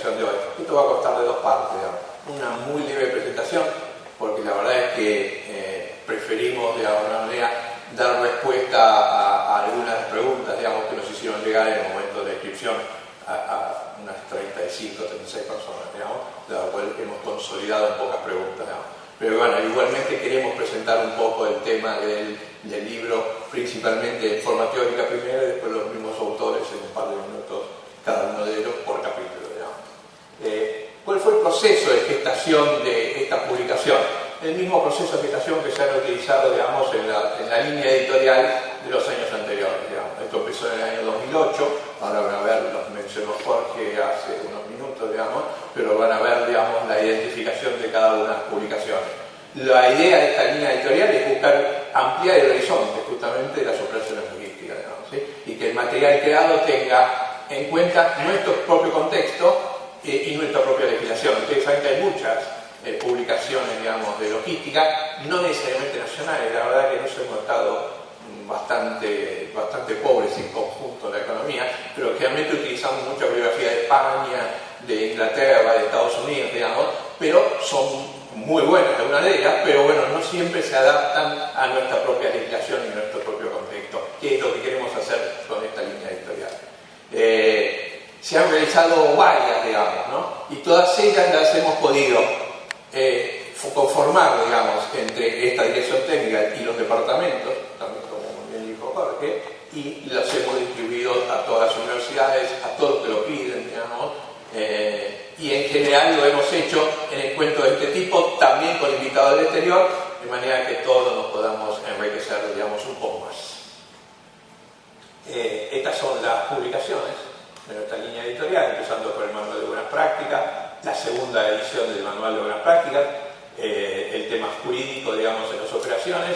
presentación de hoy. Esto va a constar de dos partes, digamos. Una muy leve presentación, porque la verdad es que preferimos de alguna manera dar respuesta a algunas de las preguntas, digamos, que nos hicieron llegar en el momento de inscripción a unas 35 o 36 personas, digamos, de la cual hemos consolidado en pocas preguntas, digamos. Pero bueno, igualmente queremos presentar un poco el tema del libro, principalmente en forma teórica primero y después los mismos autores en un par de minutos, cada uno de ellos por capítulo, digamos. ¿Cuál fue el proceso de gestación de esta publicación? El mismo proceso de gestación que se ha utilizado, digamos, en la línea editorial de los años anteriores, digamos. Esto empezó en el año 2008, ahora van a ver, los mencionó Jorge hace unos minutos, digamos, pero van a ver, digamos, la identificación de cada una de las publicaciones. La idea de esta línea editorial es buscar ampliar el horizonte, justamente, de las operaciones logísticas, digamos, ¿sí? Y que el material creado tenga en cuenta nuestro propio contexto y nuestra propia legislación. Ustedes saben que hay muchas publicaciones, digamos, de logística, no necesariamente nacionales. La verdad que nosotros hemos estado bastante pobres en conjunto en la economía, pero generalmente utilizamos mucha bibliografía de España, de Inglaterra, de Estados Unidos, digamos, pero son muy buenas algunas de ellas, pero bueno, no siempre se adaptan a nuestra propia legislación y nuestro propio contexto, que es lo que queremos hacer con esta línea editorial. Se han realizado varias, digamos, ¿no? Y todas ellas las hemos podido conformar, digamos, entre esta dirección técnica y los departamentos, también como bien dijo Jorge, y las hemos distribuido a todas las universidades, a todos los que lo piden, digamos, y en general lo hemos hecho en encuentros de este tipo, también con invitados del exterior, de manera que todos nos podamos enriquecer, digamos, un poco más. Estas son las publicaciones de nuestra línea editorial, empezando por el Manual de Buenas Prácticas, la segunda edición del Manual de Buenas Prácticas, el tema jurídico, digamos, en las operaciones,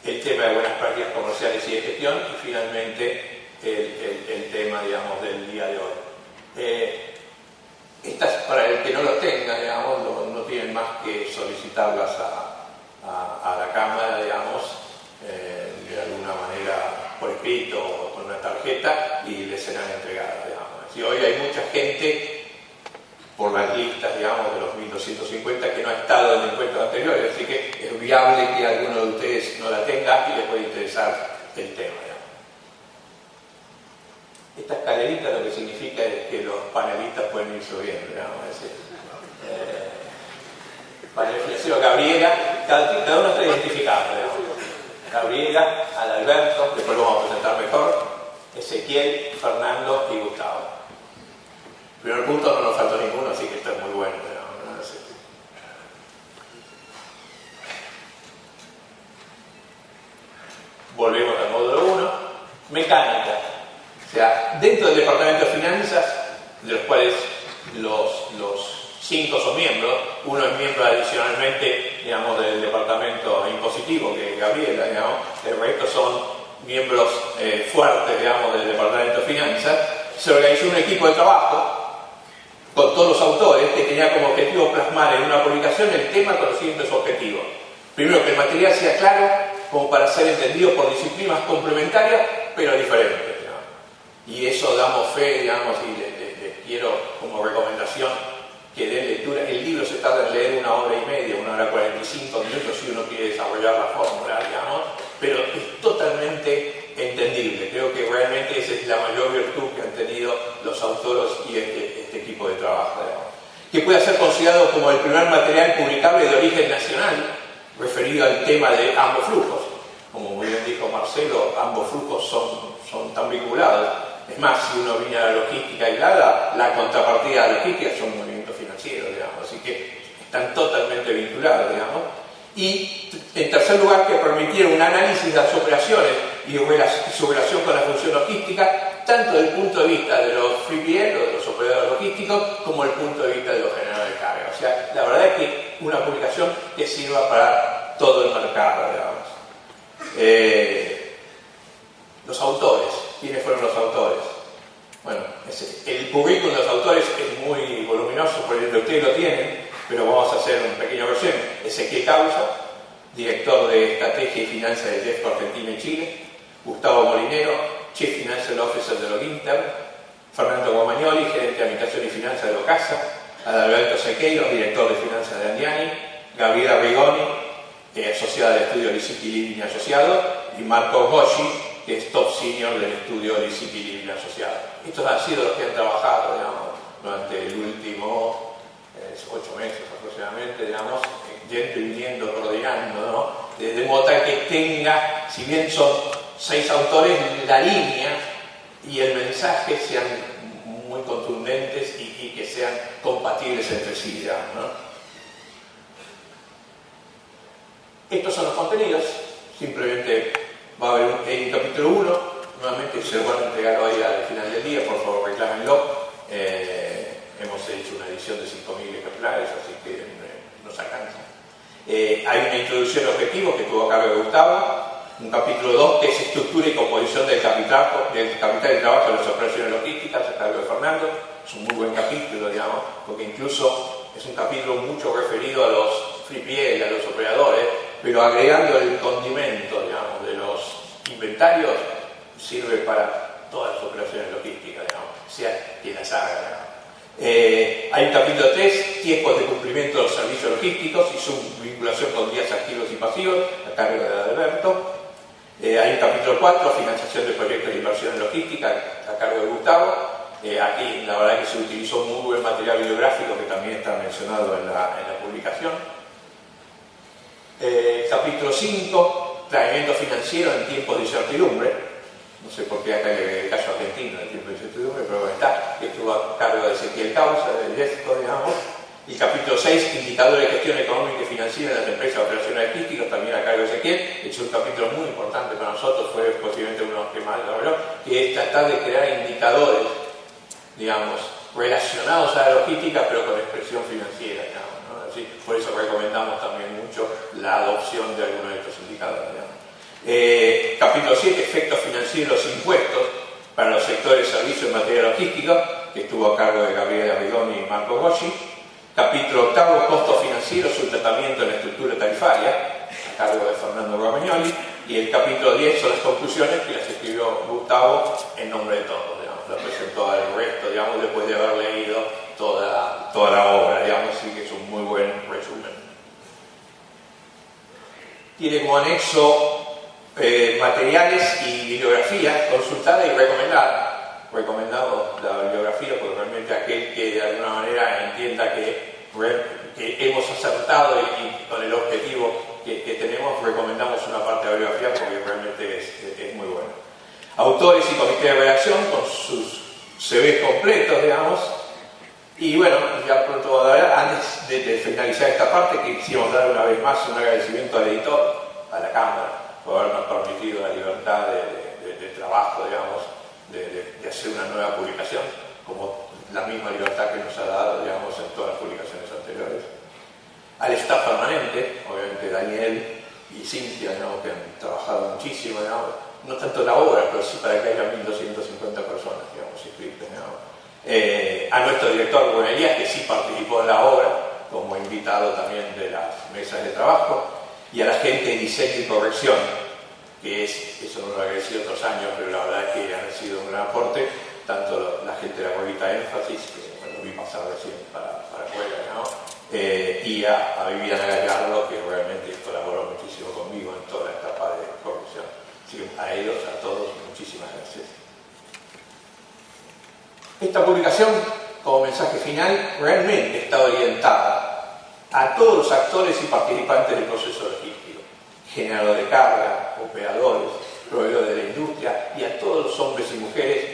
el tema de buenas prácticas comerciales y de gestión, y finalmente el tema, digamos, del día de hoy. Estas, para el que no los tenga, digamos, no tienen más que solicitarlas a la Cámara, digamos, de alguna manera por escrito o con una tarjeta, y les serán entregadas, digamos. Y hoy hay mucha gente, por las listas, digamos, de los 1250 que no ha estado en encuentros anteriores, así que es viable que alguno de ustedes no la tenga y les puede interesar el tema, digamos. Esta escalerita lo que significa es que los panelistas pueden ir subiendo, digamos, es decir, panel financiero Gabriela, cada uno está identificado, digamos. Gabriela, Adalberto, después lo vamos a presentar mejor, Ezequiel, Fernando y Gustavo. El primer punto no nos faltó ninguno, así que esto es muy bueno, ¿no? No sé. Volvemos al módulo 1. Mecánica. O sea, dentro del Departamento de Finanzas, de los cuales los 5 son miembros, uno es miembro adicionalmente, digamos, del Departamento Impositivo, que es Gabriela, digamos, el resto son miembros fuertes, digamos, del Departamento de Finanzas. Se organizó un equipo de trabajo con todos los autores, que tenía como objetivo plasmar en una publicación el tema con los siguientes objetivos. Primero, que el material sea claro, como para ser entendido por disciplinas complementarias, pero diferentes, digamos. Y eso damos fe, digamos, y les quiero como recomendación que den lectura. El libro se tarda en leer 1 hora y media, 1 hora 45 minutos, si uno quiere desarrollar la fórmula, digamos, pero es totalmente entendible. Creo que realmente esa es la mayor virtud que han tenido los autores y este equipo de trabajo, digamos. Que puede ser considerado como el primer material publicable de origen nacional referido al tema de ambos flujos. Como muy bien dijo Marcelo, ambos flujos son tan vinculados. Es más, si uno viene a la logística aislada, la contrapartida de la logística son movimientos financieros, digamos, así que están totalmente vinculados, digamos. Y en tercer lugar, que permitiera un análisis de las operaciones y su relación con la función logística, tanto desde el punto de vista de los 3PL o de los operadores logísticos, como desde el punto de vista de los generadores de carga. O sea, la verdad es que una publicación que sirva para todo el mercado, digamos. Los autores. ¿Quiénes fueron los autores? Bueno, el currículum de los autores es muy voluminoso, porque ustedes lo tienen, pero vamos a hacer un pequeño resumen. Ezequiel Causa, director de Estrategia y Finanzas de Jeffco Argentina y Chile. Gustavo Molinero, Chief Financial Officer de Loginter. Fernando Romagnoli, gerente de Administración y Finanzas de Ocasa, Adalberto Sequeiros, director de Finanzas de Andiani, Gabriela Rigoni, asociada del estudio Lisichi Living Asociado, y Marco Gosci, que es top senior del estudio Lisichi Living Asociado. Estos han sido los que han trabajado, digamos, durante el último 8 meses aproximadamente, digamos, yendo y viniendo, coordinando, ¿no? De modo tal que tenga, si bien son 6 autores, la línea y el mensaje sean muy contundentes y que sean compatibles entre sí, digamos, ¿no? Estos son los contenidos, simplemente va a haber un capítulo 1, nuevamente se lo van a entregar hoy al final del día, por favor reclámenlo. Hemos hecho una edición de 5.000 ejemplares, así que nos alcanza. Hay una introducción de objetivos que tuvo a cargo de Gustavo, un capítulo 2 que es estructura y composición del capital y trabajo de las operaciones logísticas a cargo de Fernando. Es un muy buen capítulo, digamos, porque incluso es un capítulo mucho referido a los flipier, a los operadores, pero agregando el condimento, digamos, de los inventarios, sirve para todas las operaciones logísticas, digamos, sea quien las haga, digamos. Hay un capítulo 3, tiempos de cumplimiento de los servicios logísticos y su vinculación con días activos y pasivos, a cargo de Alberto. Hay un capítulo 4, financiación de proyectos de inversión en logística, a cargo de Gustavo. Aquí la verdad que se utilizó muy buen material bibliográfico que también está mencionado en la publicación. Capítulo 5, planeamiento financiero en tiempos de incertidumbre. No sé por qué acá el caso argentino en tiempos de incertidumbre, pero está, que estuvo a cargo de Ezequiel Causa, del IESCO, digamos. Y capítulo 6, indicadores de gestión económica y financiera en las empresas de operaciones logísticas, también a cargo de Ezequiel. Es un capítulo muy importante para nosotros, fue posiblemente uno de los que más desarrolló, que es tratar de crear indicadores, digamos, relacionados a la logística, pero con expresión financiera, digamos, ¿no? Así, por eso recomendamos también mucho la adopción de algunos de estos indicadores, digamos. Capítulo 7, efectos financieros de los impuestos para los sectores de servicios en materia logística, que estuvo a cargo de Gabriela Rigoni y Marco Gosci. Capítulo 8, costos financieros, su tratamiento en la estructura tarifaria, a cargo de Fernando Romagnoli. Y el capítulo 10 son las conclusiones, que las escribió Gustavo en nombre de todos, digamos, las presentó al resto, digamos, después de haber leído toda la obra, digamos, así que es un muy buen resumen. Tiene como anexo materiales y bibliografía consultada y recomendada. Recomendamos la bibliografía porque realmente aquel que de alguna manera entienda que hemos acertado y con el objetivo que tenemos, recomendamos una parte de la bibliografía porque realmente es muy bueno. Autores y comité de redacción con sus CVs completos, digamos. Y bueno, ya pronto antes de finalizar esta parte, que quisimos dar una vez más un agradecimiento al editor, a la Cámara, por habernos permitido la libertad de trabajo, digamos, de hacer una nueva publicación, como la misma libertad que nos ha dado, digamos, en todas las publicaciones anteriores. Al staff permanente, obviamente Daniel y Cintia, digamos, que han trabajado muchísimo, digamos, no tanto en la obra, pero sí para que haya 1.250 personas, digamos, inscritas, digamos. A nuestro director Rubén Elías, que sí participó en la obra, como invitado también de las mesas de trabajo, y a la gente de diseño y corrección, que eso no lo agradecí otros años, pero la verdad es que han sido un gran aporte, tanto la gente de la revista Énfasis, que bueno, vi pasar recién para afuera, ¿no? Y a Viviana Gallardo, que realmente colaboró muchísimo conmigo en toda la etapa de corrección. Así que a ellos, a todos, muchísimas gracias. Esta publicación, como mensaje final, realmente está orientada a todos los actores y participantes del proceso logístico, generadores de carga, operadores, proveedores de la industria y a todos los hombres y mujeres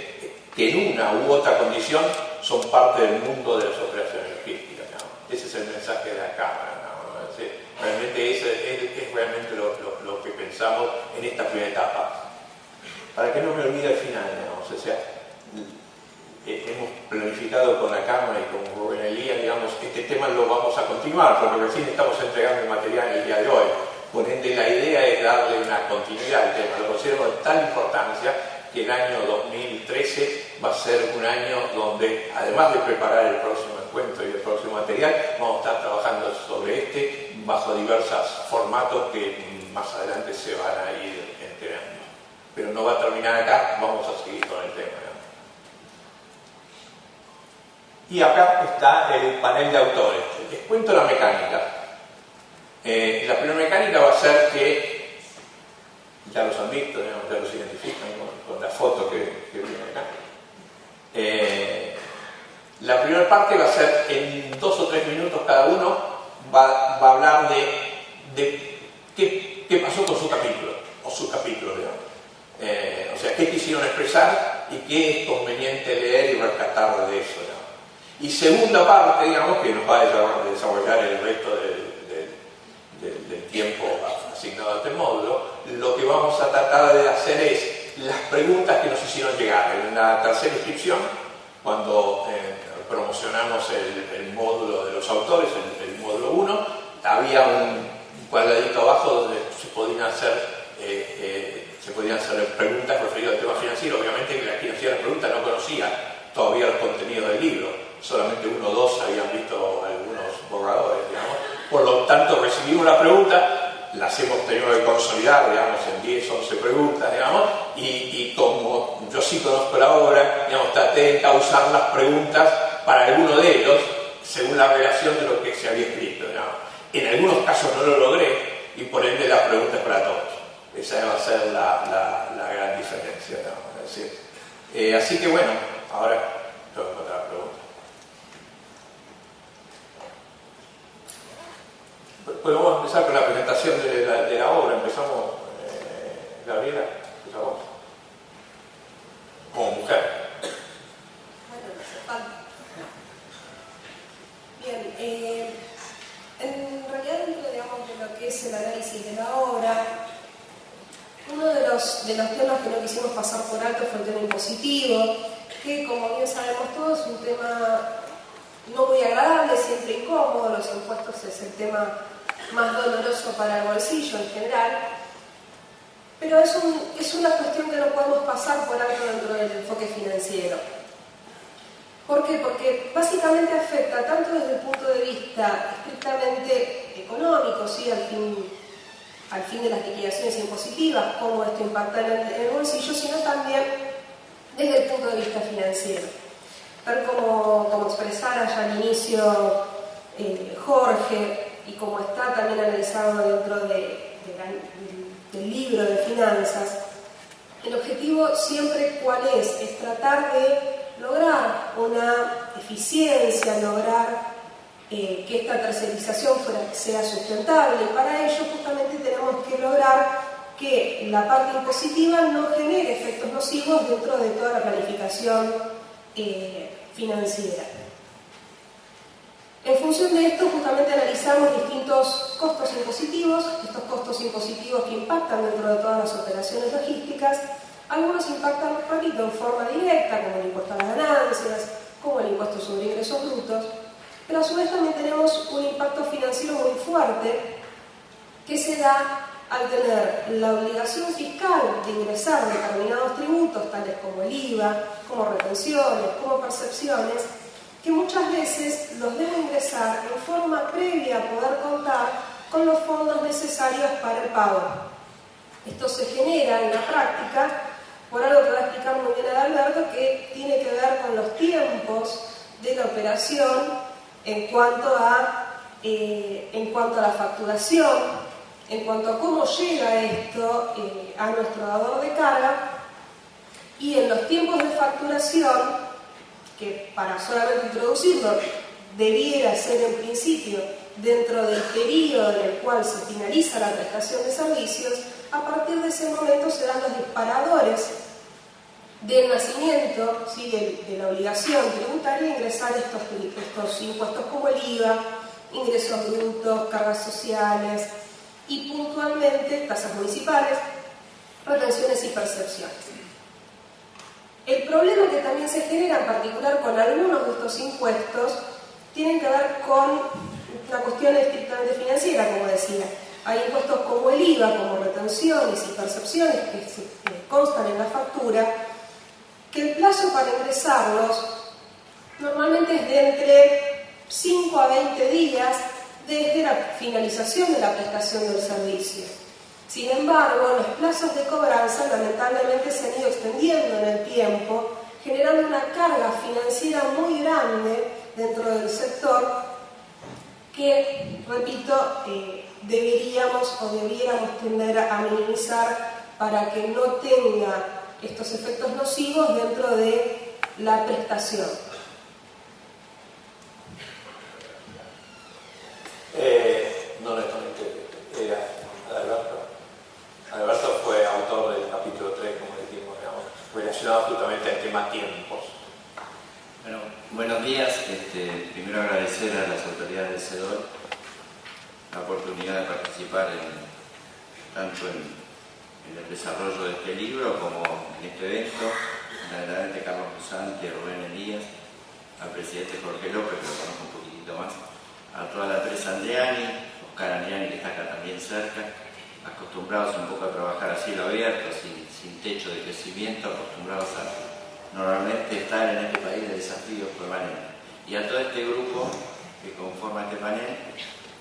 que en una u otra condición son parte del mundo de las operaciones logísticas, ¿no? Ese es el mensaje de la Cámara, ¿no? Sí, realmente es realmente lo que pensamos en esta primera etapa. Para que no me olvide al final, ¿no? O sea, hemos planificado con la Cámara y con Rubén Elías, digamos, este tema lo vamos a continuar, porque recién estamos entregando el material el día de hoy. Por ende, la idea es darle una continuidad al tema. Lo considero de tal importancia que el año 2013 va a ser un año donde, además de preparar el próximo encuentro y el próximo material, vamos a estar trabajando sobre este bajo diversos formatos que más adelante se van a ir enterando. Pero no va a terminar acá, vamos a seguir con el tema, ¿no? Y acá está el panel de autores. Les cuento la mecánica. La primera mecánica va a ser que, ya los han visto, digamos, ya los identifican con la foto que viene acá. La primera parte va a ser en 2 o 3 minutos cada uno, va a hablar de qué pasó con su capítulo, o subcapítulo, digamos. O sea, qué quisieron expresar y qué es conveniente leer y rescatar de eso, digamos. Y segunda parte, digamos, que nos va a desarrollar el resto del tiempo asignado a este módulo, lo que vamos a tratar de hacer es las preguntas que nos hicieron llegar. En la tercera inscripción, cuando promocionamos el módulo de los autores, el módulo 1, había un cuadradito abajo donde se podían hacer preguntas referidas al tema financiero. Obviamente que quien hacía las preguntas no conocía todavía los contenidos del libro, solamente 1 o 2 habían visto algunos borradores, digamos. Por lo tanto, recibimos la pregunta, las hemos tenido que consolidar, digamos, en 10 o 11 preguntas, digamos, y como yo sí conozco la obra, digamos, traté de encauzar las preguntas para alguno de ellos según la relación de lo que se había escrito, digamos. En algunos casos no lo logré y por ende la pregunta es para todos. Esa va a ser la gran diferencia, digamos. Es decir, así que bueno, ahora tengo que encontrar la pregunta. Pues vamos a empezar con la presentación de la obra. Empezamos, Gabriela, empezamos. Como mujer. Bueno, no hace falta. Bien, en realidad dentro, digamos, de lo que es el análisis de la obra, uno de los temas que no quisimos pasar por alto fue el tema impositivo, que como bien sabemos todos es un tema no muy agradable, siempre incómodo. Los impuestos es el tema más doloroso para el bolsillo en general, pero es una cuestión que no podemos pasar por alto dentro del enfoque financiero. ¿Por qué? Porque básicamente afecta tanto desde el punto de vista estrictamente económico, ¿sí? al fin de las liquidaciones impositivas, cómo esto impacta en el bolsillo, sino también desde el punto de vista financiero. Ver cómo expresara ya al inicio Jorge, y como está también analizado dentro del libro de finanzas, el objetivo siempre ¿cuál es? Es tratar de lograr una eficiencia, lograr que esta tercerización sea sustentable, y para ello justamente tenemos que lograr que la parte impositiva no genere efectos nocivos dentro de toda la planificación financiera. En función de esto, justamente analizamos distintos costos impositivos, estos costos impositivos que impactan dentro de todas las operaciones logísticas. Algunos impactan, repito, en forma directa, como el impuesto a las ganancias, como el impuesto sobre ingresos brutos, pero a su vez también tenemos un impacto financiero muy fuerte que se da al tener la obligación fiscal de ingresar determinados tributos, tales como el IVA, como retenciones, como percepciones, que muchas veces los debe ingresar en forma previa a poder contar con los fondos necesarios para el pago. Esto se genera en la práctica por algo que va a explicar muy bien Adalberto, que tiene que ver con los tiempos de la operación en cuanto a la facturación, en cuanto a cómo llega esto a nuestro dador de carga, y en los tiempos de facturación, que para solamente introducirlo debiera ser en principio dentro del periodo en el cual se finaliza la prestación de servicios. A partir de ese momento se dan los disparadores del nacimiento, ¿sí? de la obligación tributaria de ingresar estos impuestos como el IVA, ingresos brutos, cargas sociales y puntualmente tasas municipales, retenciones y percepciones. El problema que también se genera en particular con algunos de estos impuestos tienen que ver con una cuestión estrictamente financiera, como decía. Hay impuestos como el IVA, como retenciones y percepciones que constan en la factura, que el plazo para ingresarlos normalmente es de entre 5 a 20 días desde la finalización de la prestación del servicio. Sin embargo, los plazos de cobranza lamentablemente se han ido extendiendo en el tiempo, generando una carga financiera muy grande dentro del sector que, repito, deberíamos o debiéramos tender a minimizar para que no tenga estos efectos nocivos dentro de la prestación. No honestamente, Alberto fue autor del capítulo 3, como dijimos, digamos, relacionado justamente al tema tiempos. Bueno, buenos días. Primero agradecer a las autoridades del CEDOL la oportunidad de participar tanto en el desarrollo de este libro como en este evento. Agradezco a Carlos Cruzante, a Rubén Elías, al presidente Jorge López, que lo conozco un poquitito más, a toda la empresa Andreani, Oscar Andreani, que está acá también cerca, acostumbrados un poco a trabajar a cielo abierto, sin techo de crecimiento, acostumbrados a normalmente estar en este país de desafíos permanentes. Y a todo este grupo que conforma este panel,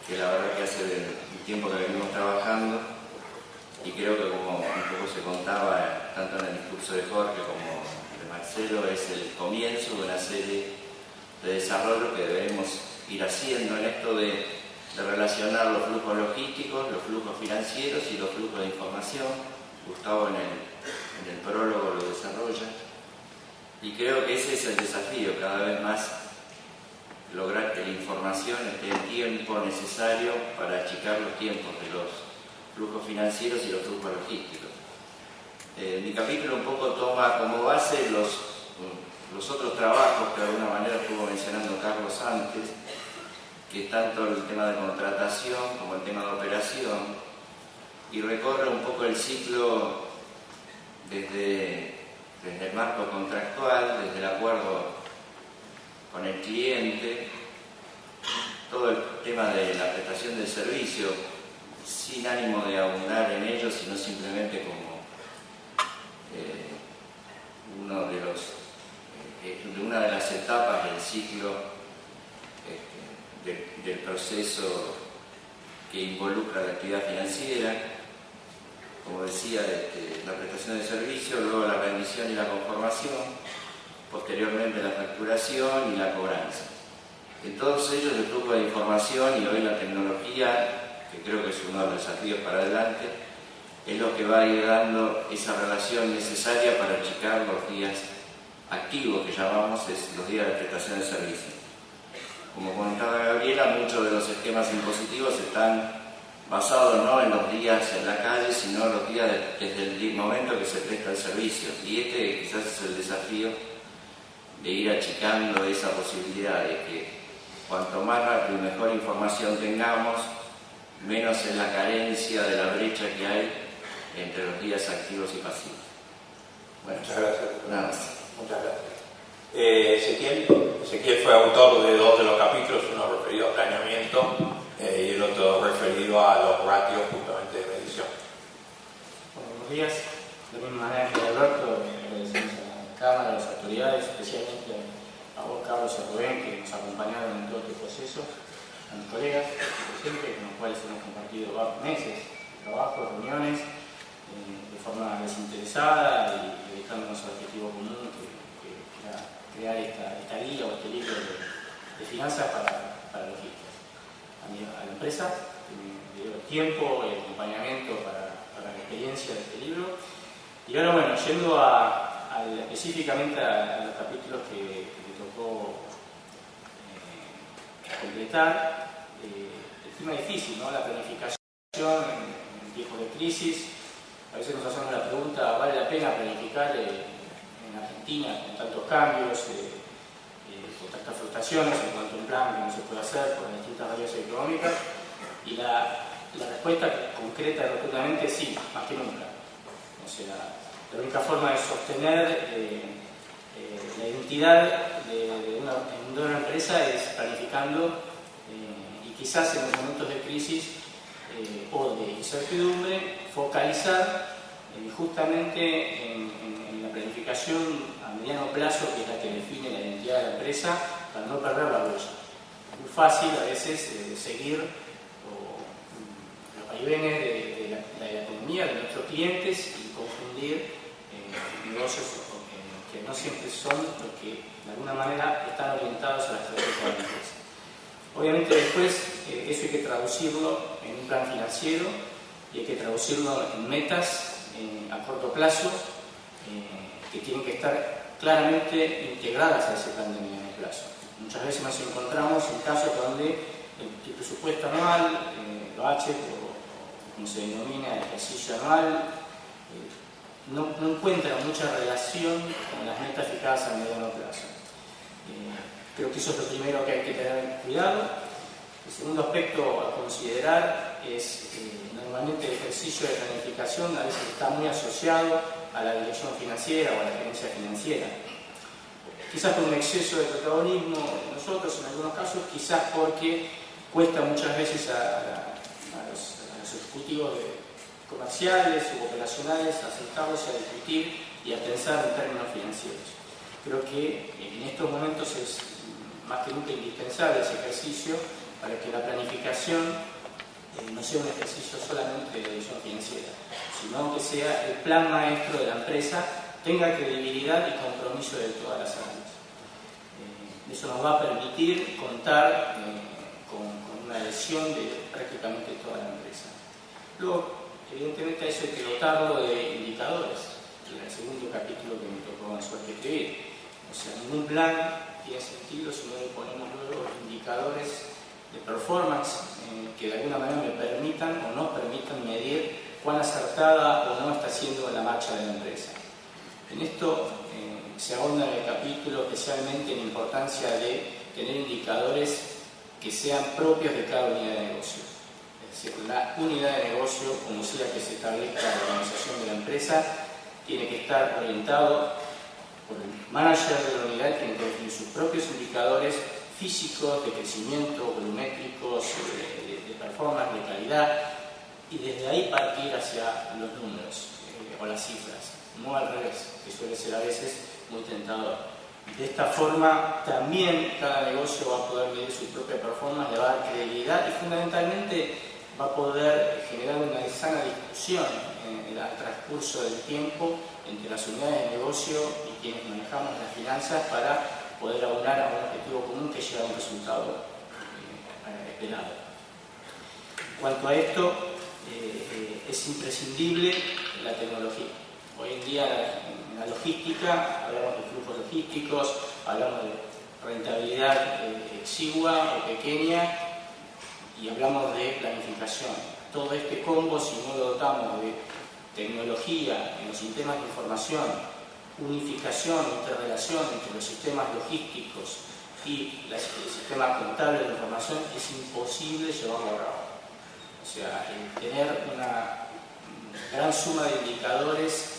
que la verdad que hace un tiempo que venimos trabajando, y creo que como un poco se contaba tanto en el discurso de Jorge como de Marcelo, es el comienzo de una serie de desarrollo que debemos ir haciendo en esto de relacionar los flujos logísticos, los flujos financieros y los flujos de información. Gustavo en el prólogo lo desarrolla. Y creo que ese es el desafío, cada vez más lograr que la información esté en tiempo necesario para achicar los tiempos de los flujos financieros y los flujos logísticos. Mi capítulo un poco toma como base los otros trabajos que de alguna manera estuvo mencionando Carlos antes, que es tanto el tema de contratación como el tema de operación, y recorre un poco el ciclo desde el marco contractual, desde el acuerdo con el cliente, todo el tema de la prestación del servicio, sin ánimo de abundar en ello, sino simplemente como una de las etapas del ciclo del proceso que involucra la actividad financiera. Como decía, la prestación de servicio, luego la rendición y la conformación, posteriormente la facturación y la cobranza. En todos ellos el flujo de información y hoy la tecnología, que creo que es uno de los desafíos para adelante, es lo que va a ir dando esa relación necesaria para achicar los días activos, que llamamos los días de prestación de servicio. Como comentaba Gabriela, muchos de los esquemas impositivos están basados no en los días en la calle, sino en los días desde el momento que se presta el servicio. Y quizás es el desafío de ir achicando esa posibilidad de que cuanto más rápido y mejor información tengamos, menos es la carencia de la brecha que hay entre los días activos y pasivos. Bueno, muchas gracias. Nada más. Muchas gracias. Ezequiel fue autor de dos de los capítulos, uno referido a planeamiento y el otro referido a los ratios justamente de medición. Buenos días. De la misma manera que Alberto, agradecemos a la Cámara, a las autoridades, especialmente a vos, Carlos y a Rubén, que nos acompañaron en todo este proceso, a mis colegas presentes, con los cuales hemos compartido meses de trabajo, reuniones, de forma desinteresada y dedicándonos al objetivo común, que era crear esta guía o este libro de finanzas para logística. A la empresa, que me dio el tiempo, el acompañamiento para la experiencia de este libro. Y ahora, bueno, yendo específicamente a los capítulos que me tocó completar, el tema difícil, ¿no? La planificación en tiempos de crisis. A veces nos hacemos la pregunta, ¿vale la pena planificar en Argentina con tantos cambios, con tantas frustraciones en cuanto a un plan que no se puede hacer por las distintas variables económicas? Y la respuesta concreta y rotundamente es sí, más que nunca. O sea, la única forma de sostener la identidad de una empresa es planificando y quizás en los momentos de crisis o de incertidumbre focalizar justamente en la planificación a mediano plazo, que es la que define la identidad de la empresa, para no perder la bolsa. Es muy fácil a veces seguir los vaivenes de la economía de nuestros clientes y confundir negocios que no siempre son los que de alguna manera están orientados a la estrategia de la empresa. Obviamente después eso hay que traducirlo en un plan financiero y hay que traducirlo en metas a corto plazo que tienen que estar claramente integradas a ese plan de mediano plazo. Muchas veces nos encontramos en casos donde el presupuesto anual, lo H, o como se denomina el ejercicio anual, no encuentra mucha relación con las metas fijadas a mediano plazo. Creo que eso es lo primero que hay que tener cuidado. El segundo aspecto a considerar es que normalmente el ejercicio de planificación a veces está muy asociado a la dirección financiera o a la gerencia financiera. Quizás por un exceso de protagonismo de nosotros en algunos casos, quizás porque cuesta muchas veces a los ejecutivos comerciales o operacionales a sentarlos a discutir y a pensar en términos financieros. Creo que en estos momentos es más que nunca indispensable ese ejercicio para que la planificación no sea un ejercicio solamente de dirección financiera, sino que sea el plan maestro de la empresa, tenga credibilidad y compromiso de todas las áreas. Eso nos va a permitir contar con una adhesión de prácticamente toda la empresa. Luego, evidentemente, a eso hay que dotarlo de indicadores, en el segundo capítulo que me tocó en suerte escribir. O sea, ningún plan tiene sentido si no le ponemos luego indicadores de performance que de alguna manera me permitan o nos permitan medir cuán acertada o no está siendo la marcha de la empresa. En esto se ahonda en el capítulo especialmente en la importancia de tener indicadores que sean propios de cada unidad de negocio. Es decir, la unidad de negocio, como sea que se establezca la organización de la empresa, tiene que estar orientado por el manager de la unidad, tiene que definir sus propios indicadores físicos, de crecimiento, volumétricos, de performance, de calidad, y desde ahí partir hacia los números o las cifras, no al revés, que suele ser a veces muy tentador. De esta forma también cada negocio va a poder medir su propia performance, le va a dar credibilidad y fundamentalmente va a poder generar una sana discusión en el transcurso del tiempo entre las unidades de negocio y quienes manejamos las finanzas para poder abonar a un objetivo común que lleve a un resultado esperado. En cuanto a esto, es imprescindible la tecnología. Hoy en día en la logística hablamos de flujos logísticos, hablamos de rentabilidad exigua o pequeña y hablamos de planificación. Todo este combo, si no lo dotamos de tecnología en los sistemas de información, unificación, interrelación entre los sistemas logísticos y el sistema contable de información, es imposible llevarlo a cabo. O sea, tener una gran suma de indicadores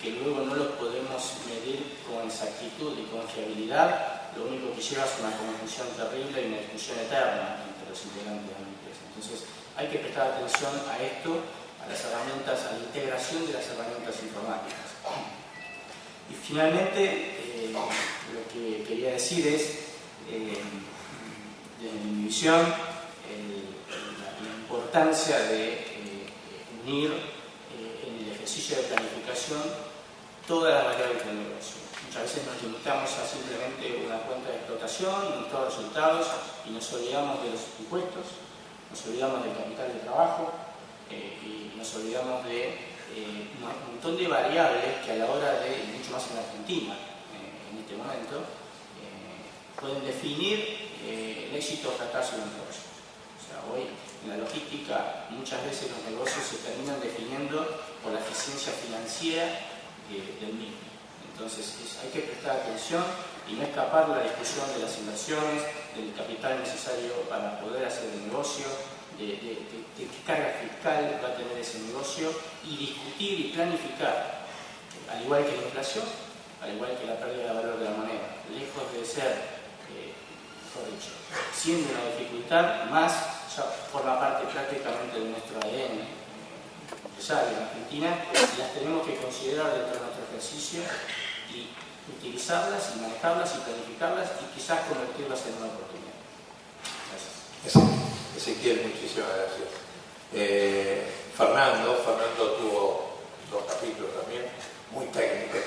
que luego no los podemos medir con exactitud y con fiabilidad, lo único que lleva es una confusión terrible y una discusión eterna entre los integrantes de la empresa. Entonces, hay que prestar atención a esto, a las herramientas, a la integración de las herramientas informáticas. Y finalmente, lo que quería decir es, desde mi visión, la importancia de unir en el ejercicio de planificación todas las variables del negocio. Muchas veces nos limitamos a simplemente una cuenta de explotación, un estado de resultados y nos olvidamos de los impuestos, nos olvidamos del capital de trabajo y nos olvidamos de un montón de variables que a la hora de, mucho más en Argentina en este momento, pueden definir el éxito o fracaso de un negocio. O sea, hoy en la logística muchas veces los negocios se terminan definiendo por la eficiencia financiera del mismo. Entonces hay que prestar atención y no escapar de la discusión de las inversiones, del capital necesario para poder hacer el negocio, de qué carga fiscal va a tener ese negocio y discutir y planificar, al igual que la inflación, al igual que la pérdida de valor de la moneda, lejos de ser, mejor dicho, siendo una dificultad, más ya forma parte prácticamente de nuestro ADN empresario en Argentina, y las tenemos que considerar dentro de nuestro ejercicio y utilizarlas y manejarlas y planificarlas y quizás convertirlas en una oportunidad. Gracias. Ezequiel, muchísimas gracias. Fernando tuvo 2 capítulos también, muy técnicos,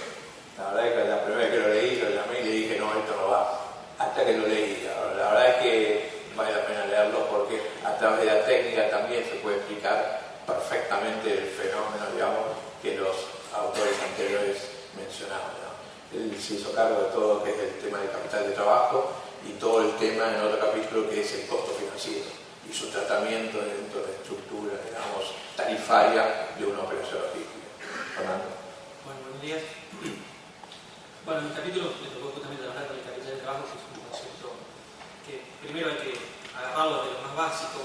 La verdad es que la primera vez que lo leí, lo llamé y le dije, no, esto no va. Hasta que lo leí. La verdad es que vale la pena leerlo porque a través de la técnica también se puede explicar perfectamente el fenómeno, digamos, que los autores anteriores mencionaban, ¿no? Él se hizo cargo de todo lo que es el tema del capital de trabajo y todo el tema en otro capítulo que es el costo financiero y su tratamiento dentro de la estructura, digamos, tarifaria de una operación logística. Fernando. Bueno, buenos días. Bueno, en mi capítulo me tocó justamente hablar del capital de trabajo, que es un concepto que primero hay que agarrarlo de lo más básico,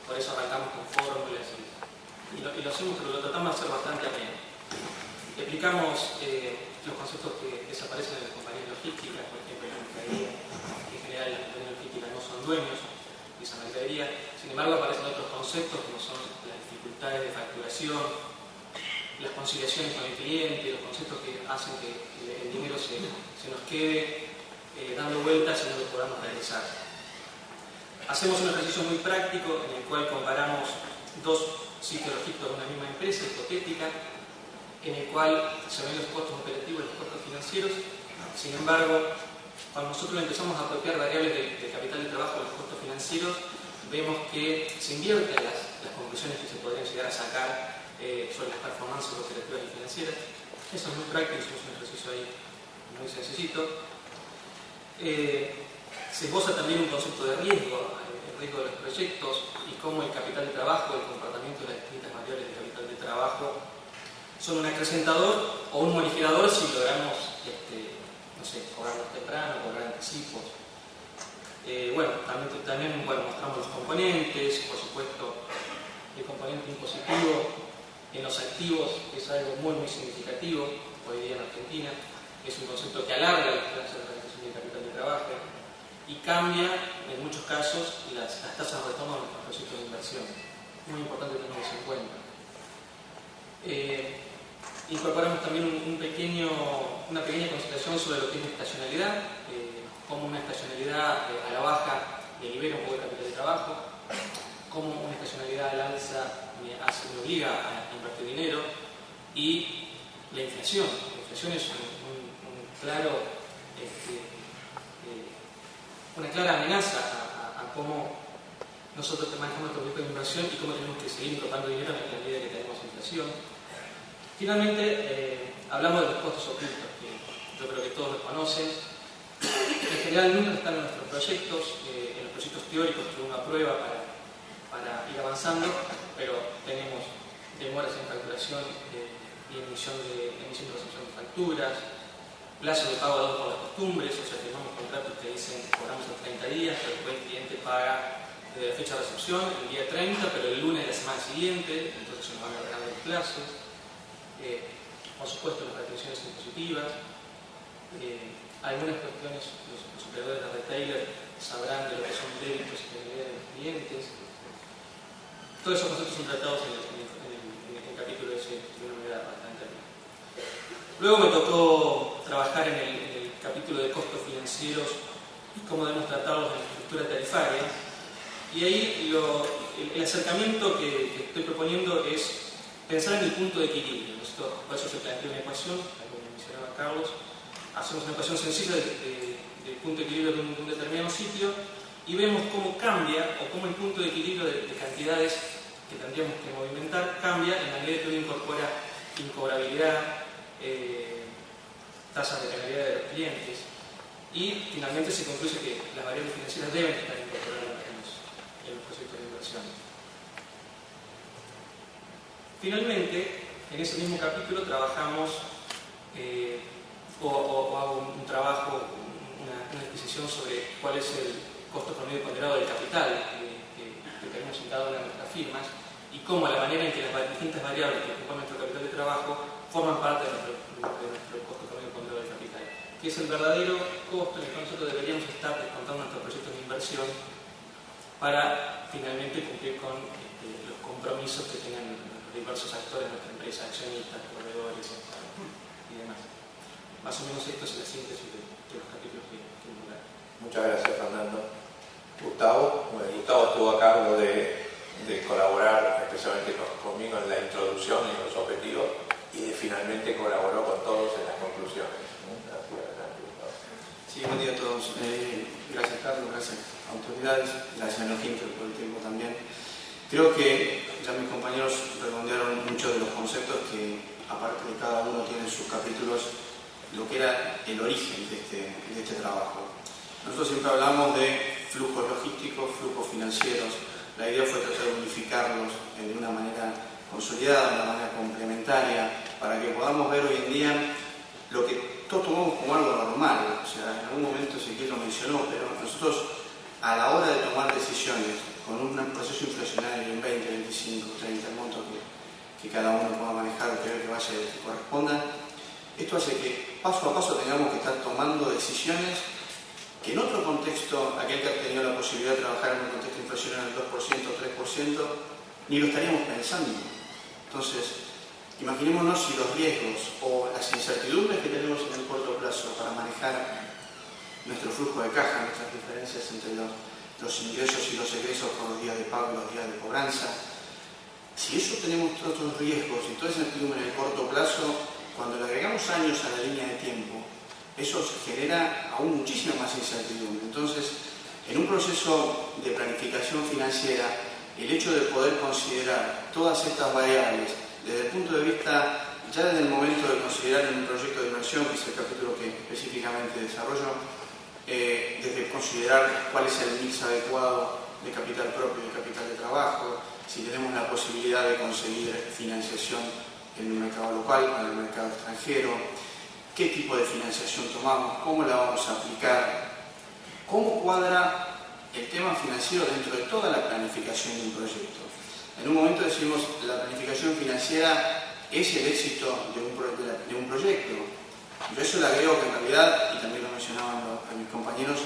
por eso arrancamos con fórmulas y lo hacemos, pero lo tratamos de hacer bastante ameno. Explicamos los conceptos que desaparecen en las compañías logísticas, por ejemplo, la mercadería, que en general las compañías logísticas no son dueños de esa mercadería, sin embargo aparecen otros conceptos como son las dificultades de facturación, las conciliaciones con el cliente, los conceptos que hacen que el dinero se nos quede dando vueltas y no lo podamos realizar. Hacemos un ejercicio muy práctico en el cual comparamos dos ciclos logísticos de una misma empresa hipotética, en el cual se ven los costos operativos y los costos financieros. Sin embargo, cuando nosotros empezamos a apropiar variables del capital de trabajo de los costos financieros, vemos que se invierten las conclusiones que se podrían llegar a sacar sobre las performances operativas y financieras. Eso es muy práctico, es un ejercicio ahí muy sencillito. Se esboza también un concepto de riesgo, el riesgo de los proyectos y cómo el capital de trabajo, el comportamiento de las distintas variables del capital de trabajo son un acrecentador o un morigerador si logramos, no sé, cobrarlos temprano, cobrar anticipos. También mostramos los componentes, por supuesto, el componente impositivo en los activos es algo muy significativo hoy día en Argentina. Es un concepto que alarga las tasas de realización del capital de trabajo y cambia, en muchos casos, las tasas de retorno de nuestros proyectos de inversión. Muy importante tenerlo en cuenta. Incorporamos también una pequeña consideración sobre lo que es la estacionalidad, cómo una estacionalidad a la baja me libera un poco de capital de trabajo, cómo una estacionalidad al alza me obliga a invertir dinero, y la inflación. La inflación es una clara amenaza a cómo nosotros manejamos nuestro proyecto de inversión y cómo tenemos que seguir incorporando dinero en la medida que tenemos inflación. Finalmente, hablamos de los costos ocultos, que yo creo que todos los conocen. En general nunca están en nuestros proyectos, en los proyectos teóricos que uno aprueba para ir avanzando, pero tenemos demoras en facturación y emisión de recepción de facturas, plazo de pago dado por las costumbres, o sea, tenemos contratos que dicen cobramos en 30 días, pero después el cliente paga desde la fecha de recepción, el día 30, pero el lunes de la semana siguiente, entonces se nos van alargando los plazos. Por supuesto, las retenciones impositivas. Algunas cuestiones, los operadores de retailer sabrán de lo que son débitos y penalidades de los clientes. Todos esos conceptos son tratados en el capítulo de una manera bastante amplia. Luego me tocó trabajar en el capítulo de costos financieros y cómo debemos tratarlos en la estructura tarifaria. Y ahí el acercamiento que estoy proponiendo es pensar en el punto de equilibrio. Por eso se plantea una ecuación, como mencionaba Carlos. Hacemos una ecuación sencilla del punto de equilibrio de un determinado sitio y vemos cómo cambia o cómo el punto de equilibrio de cantidades que tendríamos que movimentar cambia en la medida que uno incorpora incobrabilidad, tasas de penalidad de los clientes, y finalmente se concluye que las variables financieras deben estar incorporadas en los proyectos de inversión. Finalmente, en ese mismo capítulo trabajamos o hago un trabajo, una exposición sobre cuál es el costo promedio ponderado del capital que tenemos en cada una de nuestras firmas y cómo la manera en que las distintas variables que componen nuestro capital de trabajo forman parte de nuestro costo promedio ponderado del capital, que es el verdadero costo en el que nosotros deberíamos estar descontando nuestros proyectos de inversión para finalmente cumplir con los compromisos que tengan los diversos actores de nuestra empresa, accionistas, proveedores y demás. Más o menos esto es la síntesis de los capítulos que lugar. Muchas gracias, Fernando. Gustavo estuvo a cargo de colaborar especialmente conmigo en la introducción y en los objetivos, y finalmente colaboró con todos en las conclusiones. Sí, buen día a todos. Gracias Carlos, gracias autoridades, gracias a Enoquinto por el tiempo también. Creo que ya mis compañeros redondearon muchos de los conceptos que, aparte de cada uno, tiene en sus capítulos lo que era el origen de este trabajo. Nosotros siempre hablamos de flujos logísticos, flujos financieros. La idea fue tratar de unificarlos de una manera consolidada, de una manera complementaria, para que podamos ver hoy en día lo que todos tomamos como algo normal. O sea, en algún momento Ezequiel lo mencionó, pero nosotros a la hora de tomar decisiones con un proceso inflacionario en 20, 25, 30, el monto que cada uno pueda manejar, que vaya que corresponda, esto hace que paso a paso tengamos que estar tomando decisiones que en otro contexto, aquel que ha tenido la posibilidad de trabajar en un contexto inflacionario del 2%, 3%, ni lo estaríamos pensando. Entonces, imaginémonos si los riesgos o las incertidumbres que tenemos en el corto plazo para manejar nuestro flujo de caja, nuestras diferencias entre los ingresos y los egresos con los días de pago y los días de cobranza, si eso tenemos todos los riesgos y toda esa incertidumbre en el corto plazo, cuando le agregamos años a la línea de tiempo, eso genera aún muchísima más incertidumbre. Entonces, en un proceso de planificación financiera, el hecho de poder considerar todas estas variables desde el punto de vista, ya desde el momento de considerar un proyecto de inversión, que es el capítulo que específicamente desarrollo, desde considerar cuál es el mix adecuado de capital propio y de capital de trabajo, si tenemos la posibilidad de conseguir financiación en el mercado local o en el mercado extranjero, qué tipo de financiación tomamos, cómo la vamos a aplicar, cómo cuadra el tema financiero dentro de toda la planificación de un proyecto. En un momento decimos que la planificación financiera es el éxito de un proyecto. Yo eso le agrego que en realidad, y también lo mencionaban mis compañeros,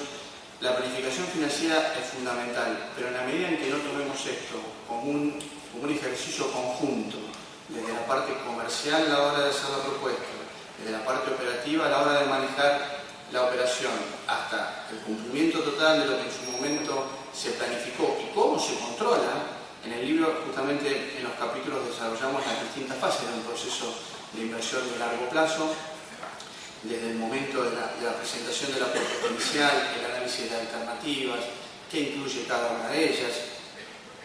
la planificación financiera es fundamental, pero en la medida en que no tomemos esto como un ejercicio conjunto, desde la parte comercial a la hora de hacer la propuesta, desde la parte operativa a la hora de manejar la operación, hasta el cumplimiento total de lo que en su momento se planificó y cómo se controla. En el libro, justamente en los capítulos, desarrollamos las distintas fases de un proceso de inversión de largo plazo, desde el momento de la presentación de la propuesta inicial, el análisis de alternativas, qué incluye cada una de ellas,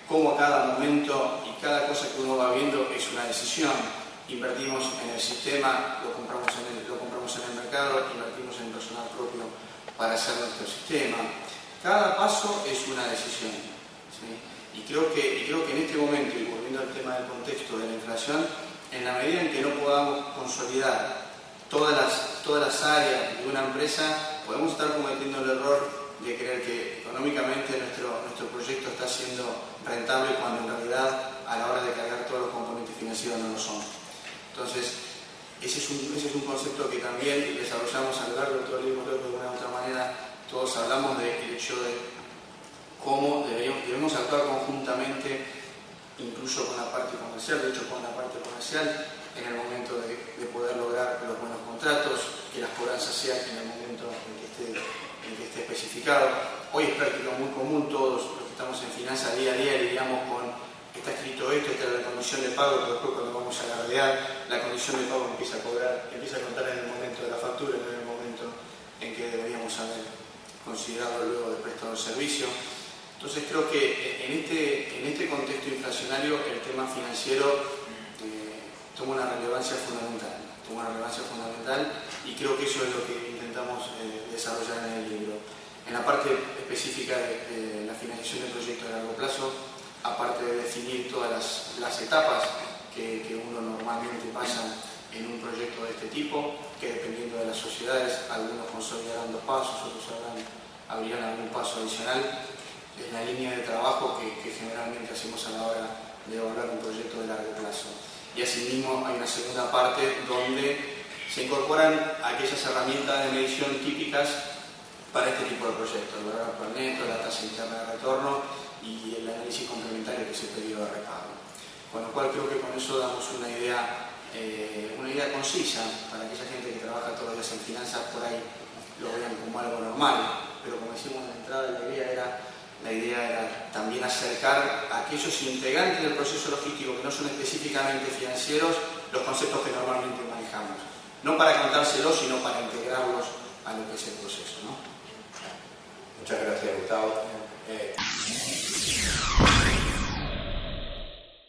cómo a cada momento y cada cosa que uno va viendo es una decisión. Invertimos en el sistema, lo compramos en el mercado, invertimos en personal propio para hacer nuestro sistema. Cada paso es una decisión, ¿sí? Y creo que en este momento, y volviendo al tema del contexto de la inflación, en la medida en que no podamos consolidar todas las áreas de una empresa, podemos estar cometiendo el error de creer que económicamente nuestro proyecto está siendo rentable cuando en realidad a la hora de cargar todos los componentes financieros no lo son. Entonces, ese es un concepto que también desarrollamos a lo largo de todo el libro, creo que de alguna u otra manera todos hablamos del hecho de cómo debemos actuar conjuntamente, incluso con la parte comercial, de hecho con la parte comercial, en el momento de poder lograr los buenos contratos, que las cobranzas sean en el momento en que esté especificado. Hoy es práctica muy común, todos los que estamos en finanzas día a día lidiamos con, está escrito esto, esta es la condición de pago, pero después cuando vamos a gardear, la condición de pago empieza a contar en el momento de la factura, no en el momento en que deberíamos haber considerado luego de prestado el servicio. Entonces creo que en este contexto inflacionario el tema financiero toma una relevancia fundamental y creo que eso es lo que intentamos desarrollar en el libro. En la parte específica de la financiación de proyectos de largo plazo, aparte de definir todas las etapas que uno normalmente pasa en un proyecto de este tipo, que dependiendo de las sociedades, algunos consolidarán 2 pasos, otros abrirán algún paso adicional, es la línea de trabajo que generalmente hacemos a la hora de evaluar un proyecto de largo plazo. Y asimismo hay una segunda parte donde se incorporan aquellas herramientas de medición típicas para este tipo de proyectos, el valor per neto, la tasa interna de retorno y el análisis complementario que es el periodo de repago. Con lo cual creo que con eso damos una idea concisa para aquella gente que trabaja todos los días en finanzas, por ahí lo vean como algo normal, pero como decimos en la entrada, la idea era también acercar a aquellos integrantes del proceso logístico que no son específicamente financieros, los conceptos que normalmente manejamos. No para contárselos, sino para integrarlos a lo que es el proceso, ¿no? Muchas gracias, Gustavo.